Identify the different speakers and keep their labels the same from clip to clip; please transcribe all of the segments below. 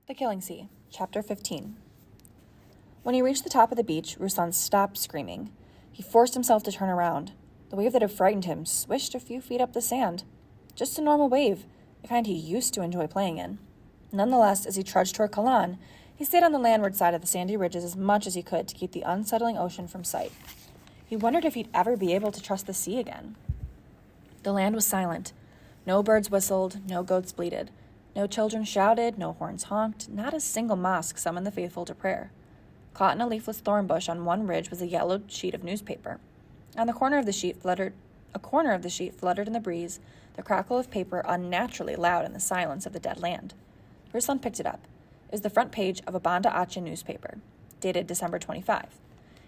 Speaker 1: The Killing Sea, Chapter 15. When he reached the top of the beach, Ruslan stopped screaming. He forced himself to turn around. The wave that had frightened him swished a few feet up the sand. Just a normal wave, the kind he used to enjoy playing in. Nonetheless, as he trudged toward Kalan, he stayed on the landward side of the sandy ridges as much as he could to keep the unsettling ocean from sight. He wondered if he'd ever be able to trust the sea again. The land was silent. No birds whistled, no goats bleated. No children shouted, no horns honked, not a single mosque summoned the faithful to prayer. Caught in a leafless thorn bush on one ridge was a yellowed sheet of newspaper. On a corner of the sheet fluttered in the breeze, the crackle of paper unnaturally loud in the silence of the dead land. Ruslan picked it up. It was the front page of a Banda Aceh newspaper, dated December 25.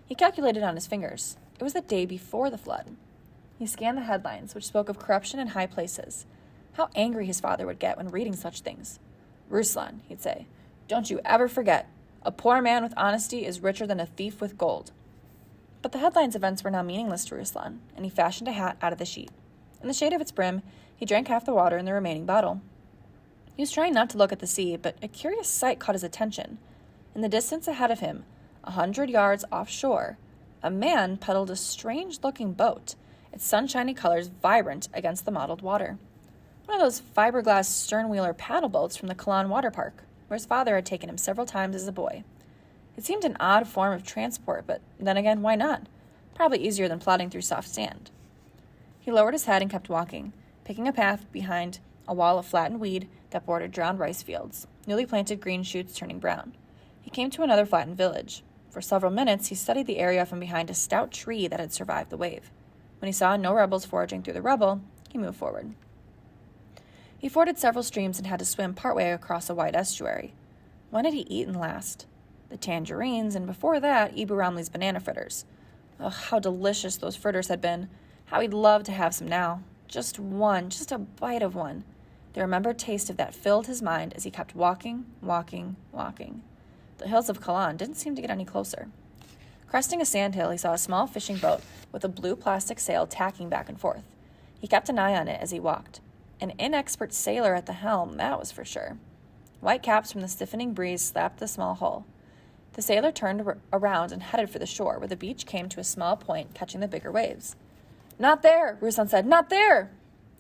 Speaker 1: He calculated on his fingers. It was the day before the flood. He scanned the headlines, which spoke of corruption in high places. How angry his father would get when reading such things. "Ruslan," he'd say, "don't you ever forget. A poor man with honesty is richer than a thief with gold." But the headlines' events were now meaningless to Ruslan, and he fashioned a hat out of the sheet. In the shade of its brim, he drank half the water in the remaining bottle. He was trying not to look at the sea, but a curious sight caught his attention. In the distance ahead of him, 100 yards offshore, a man pedaled a strange-looking boat, its sunshiny colors vibrant against the mottled water. One of those fiberglass stern-wheeler paddle boats from the Kalan water park, where his father had taken him several times as a boy. It seemed an odd form of transport, but then again, why not? Probably easier than plodding through soft sand. He lowered his head and kept walking, picking a path behind a wall of flattened weed that bordered drowned rice fields, newly planted green shoots turning brown. He came to another flattened village. For several minutes, he studied the area from behind a stout tree that had survived the wave. When he saw no rebels foraging through the rubble, he moved forward. He forded several streams and had to swim partway across a wide estuary. When had he eaten last? The tangerines, and before that, Ibu Ramli's banana fritters. Oh, how delicious those fritters had been. How he'd love to have some now. Just one, just a bite of one. The remembered taste of that filled his mind as he kept walking. The hills of Kalan didn't seem to get any closer. Cresting a sandhill, he saw a small fishing boat with a blue plastic sail tacking back and forth. He kept an eye on it as he walked. An inexpert sailor at the helm, that was for sure. White caps from the stiffening breeze slapped the small hull. The sailor turned around and headed for the shore, where the beach came to a small point, catching the bigger waves. "Not there," Ruslan said. "Not there!"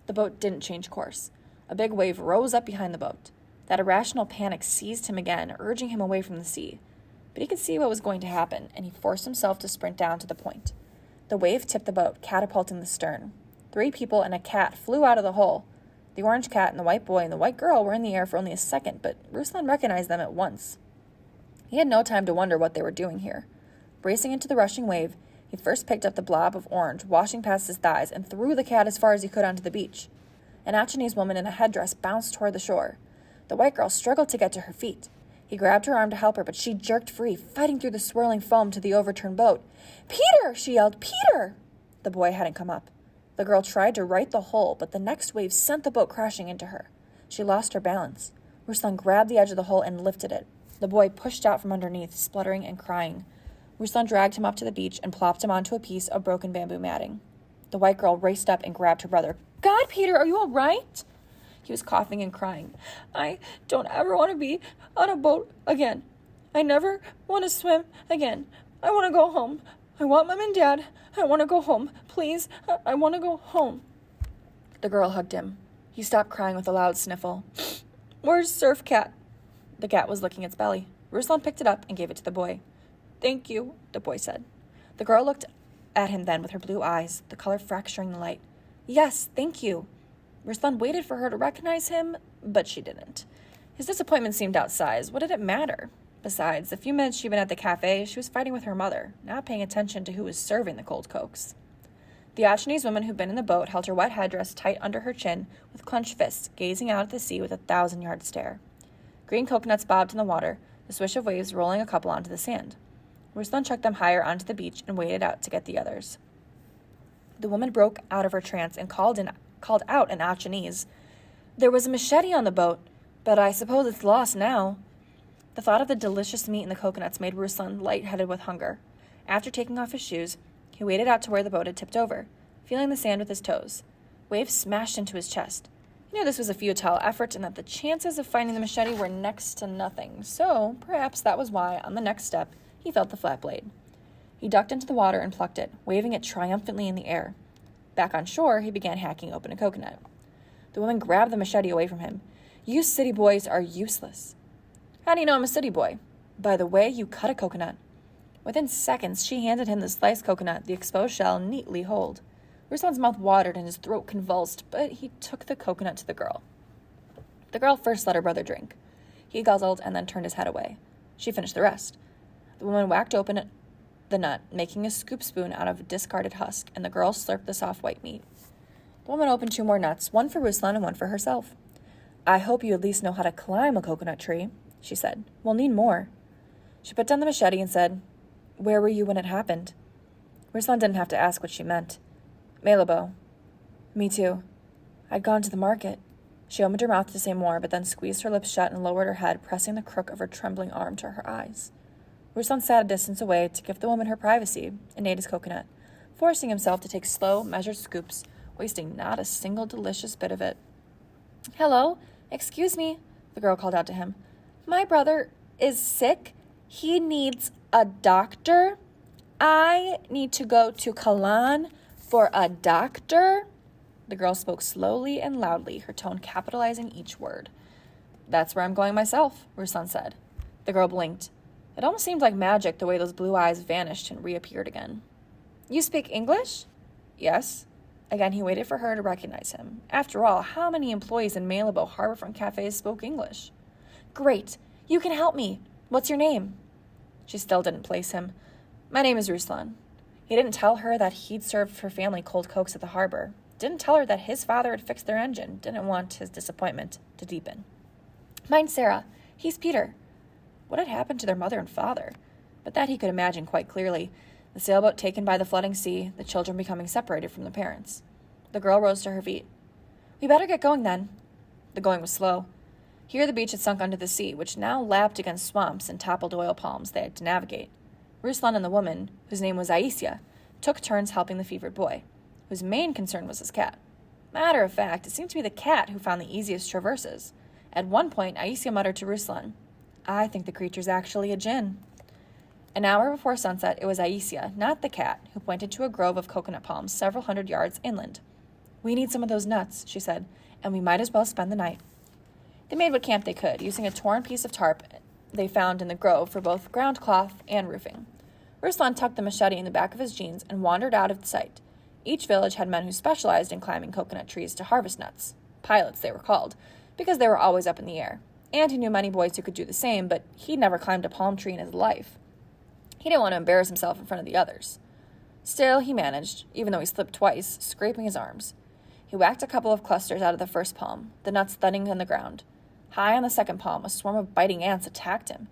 Speaker 1: The boat didn't change course. A big wave rose up behind the boat. That irrational panic seized him again, urging him away from the sea. But he could see what was going to happen, and he forced himself to sprint down to the point. The wave tipped the boat, catapulting the stern. 3 people and a cat flew out of the hole. The orange cat and the white boy and the white girl were in the air for only a second, but Ruslan recognized them at once. He had no time to wonder what they were doing here. Racing into the rushing wave, he first picked up the blob of orange washing past his thighs and threw the cat as far as he could onto the beach. An Achenese woman in a headdress bounced toward the shore. The white girl struggled to get to her feet. He grabbed her arm to help her, but she jerked free, fighting through the swirling foam to the overturned boat. "Peter!" she yelled. "Peter!" The boy hadn't come up. The girl tried to right the hole, but the next wave sent the boat crashing into her. She lost her balance. Ruslan grabbed the edge of the hole and lifted it. The boy pushed out from underneath, spluttering and crying. Ruslan dragged him up to the beach and plopped him onto a piece of broken bamboo matting. The white girl raced up and grabbed her brother. "God, Peter, are you all right?" He was coughing and crying. "I don't ever want to be on a boat again. I never want to swim again. I want to go home. I want Mom and Dad. I want to go home. Please, I want to go home." The girl hugged him. He stopped crying with a loud sniffle. "Where's Surf Cat?" The cat was licking its belly. Ruslan picked it up and gave it to the boy. "Thank you," the boy said. The girl looked at him then with her blue eyes, the color fracturing the light. "Yes, thank you." Ruslan waited for her to recognize him, but she didn't. His disappointment seemed outsized. What did it matter? Besides, the few minutes she'd been at the cafe, she was fighting with her mother, not paying attention to who was serving the cold cokes. The Achenese woman who'd been in the boat held her wet headdress tight under her chin with clenched fists, gazing out at the sea with a 1,000-yard stare. Green coconuts bobbed in the water, the swish of waves rolling a couple onto the sand. Ruslan chucked them higher onto the beach and waded out to get the others. The woman broke out of her trance and called out in Achenese. "There was a machete on the boat, but I suppose it's lost now." The thought of the delicious meat in the coconuts made Ruslan lightheaded with hunger. After taking off his shoes, he waded out to where the boat had tipped over, feeling the sand with his toes. Waves smashed into his chest. He knew this was a futile effort and that the chances of finding the machete were next to nothing, so perhaps that was why, on the next step, he felt the flat blade. He ducked into the water and plucked it, waving it triumphantly in the air. Back on shore, he began hacking open a coconut. The woman grabbed the machete away from him. "You city boys are useless." "How do you know I'm a city boy?" "By the way you cut a coconut." Within seconds, she handed him the sliced coconut, the exposed shell neatly holed. Ruslan's mouth watered and his throat convulsed, but he took the coconut to the girl. The girl first let her brother drink. He guzzled and then turned his head away. She finished the rest. The woman whacked open the nut, making a scoop spoon out of a discarded husk, and the girl slurped the soft white meat. The woman opened 2 more nuts, one for Ruslan and one for herself. "I hope you at least know how to climb a coconut tree," she said. "We'll need more." She put down the machete and said, "Where were you when it happened?" Ruslan didn't have to ask what she meant. "Malabo." "Me too. I'd gone to the market." She opened her mouth to say more, but then squeezed her lips shut and lowered her head, pressing the crook of her trembling arm to her eyes. Ruslan sat a distance away to give the woman her privacy and ate his coconut, forcing himself to take slow, measured scoops, wasting not a single delicious bit of it. "Hello, excuse me," the girl called out to him. "My brother is sick. He needs a doctor. I need to go to Kalan for a doctor." The girl spoke slowly and loudly, her tone capitalizing each word. "That's where I'm going myself," Ruslan said. The girl blinked. It almost seemed like magic the way those blue eyes vanished and reappeared again. "You speak English?" "Yes." Again, he waited for her to recognize him. After all, how many employees in Malabo harborfront cafes spoke English? "Great. You can help me. What's your name?" She still didn't place him. "My name is Ruslan." He didn't tell her that he'd served her family cold cokes at the harbor. Didn't tell her that his father had fixed their engine. Didn't want his disappointment to deepen. "Mine's Sarah. He's Peter." What had happened to their mother and father? But that he could imagine quite clearly. The sailboat taken by the flooding sea, the children becoming separated from the parents. The girl rose to her feet. "We better get going then." The going was slow. Here the beach had sunk under the sea, which now lapped against swamps and toppled oil palms they had to navigate. Ruslan and the woman, whose name was Aisia, took turns helping the fevered boy, whose main concern was his cat. Matter of fact, it seemed to be the cat who found the easiest traverses. At one point, Aisia muttered to Ruslan, "I think the creature's actually a djinn." An hour before sunset, it was Aisia, not the cat, who pointed to a grove of coconut palms several hundred yards inland. "We need some of those nuts," she said, "and we might as well spend the night." They made what camp they could, using a torn piece of tarp they found in the grove for both ground cloth and roofing. Ruslan tucked the machete in the back of his jeans and wandered out of sight. Each village had men who specialized in climbing coconut trees to harvest nuts. Pilots, they were called, because they were always up in the air. And he knew many boys who could do the same, but he'd never climbed a palm tree in his life. He didn't want to embarrass himself in front of the others. Still, he managed, even though he slipped twice, scraping his arms. He whacked a couple of clusters out of the first palm, the nuts thudding on the ground. High on the second palm, a swarm of biting ants attacked him.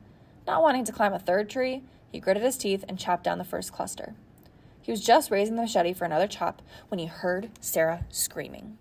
Speaker 1: Not wanting to climb a third tree, he gritted his teeth and chopped down the first cluster. He was just raising the machete for another chop when he heard Sarah screaming.